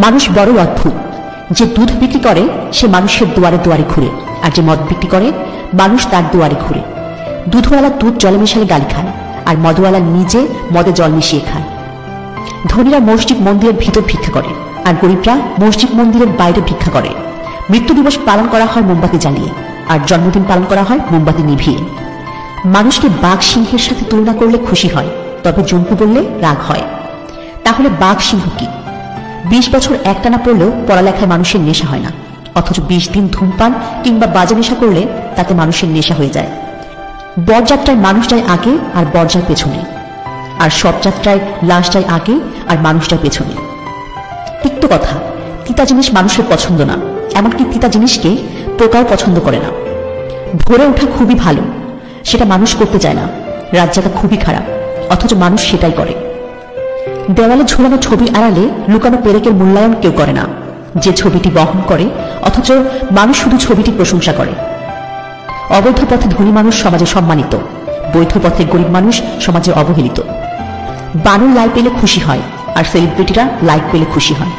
মানুষ বড় অদ্ভুত। যে দুধ বিক্রি করে সে মানুষের দুয়ারে দুয়ারে ঘুরে, আর যে মদ বিক্রি করে মানুষ তার দুয়ারে ঘুরে। দুধওয়ালা দুধ জলে মেশালে গালি খায়, আর মদওয়ালা নিজে মদে জল মিশিয়ে খায়। ধনীরা মসজিদ মন্দিরের ভিতর ভিক্ষা করে, আর গরিবরা মসজিদ মন্দিরের বাইরে ভিক্ষা করে। মৃত্যু দিবস পালন করা হয় মোমবাতি জ্বালিয়ে, আর জন্মদিন পালন করা হয় মোমবাতি নিভিয়ে। মানুষকে বাঘ সিংহের সাথে তুলনা করলে খুশি হয়, তবে জন্তু বললে রাগ হয়। তাহলে বাঘ সিংহ কি? 20 বছর একটানা পড়লেও পড়ালেখায় মানুষের নেশা হয় না, অথচ 20 দিন ধূমপান কিংবা বাজে নেশা করলে তাতে মানুষের নেশা হয়ে যায়। বরযাত্রায় মানুষ যায় আগে আর বর যায় পেছনে, আর শবযাত্রায় লাশ যায় আগে আর মানুষ যায় পেছনে। তিক্ত কথা, তিতা জিনিস মানুষের পছন্দ না, এমনকি তিতা জিনিসকে পোকাও পছন্দ করে না। ভোরে ওঠা খুবই ভালো, সেটা মানুষ করতে চায় না। রাত জাগা খুবই খারাপ, অথচ মানুষ সেটাই করে। দেওয়ালে ঝুলানো ছবির আড়ালে লুকানো পেরেকের মূল্যায়ন কেউ করে না, যে ছবিটি বহন করে, অথচ মানুষ শুধু ছবিটি প্রশংসা করে। অবৈধ পথে ধনী মানুষ সমাজে সম্মানিত, বৈধ পথে গরিব মানুষ সমাজে অবহেলিত। বানর লাইক পেলে খুশি হয়, আর সেলিব্রিটিরা লাইক পেলে খুশি হয়।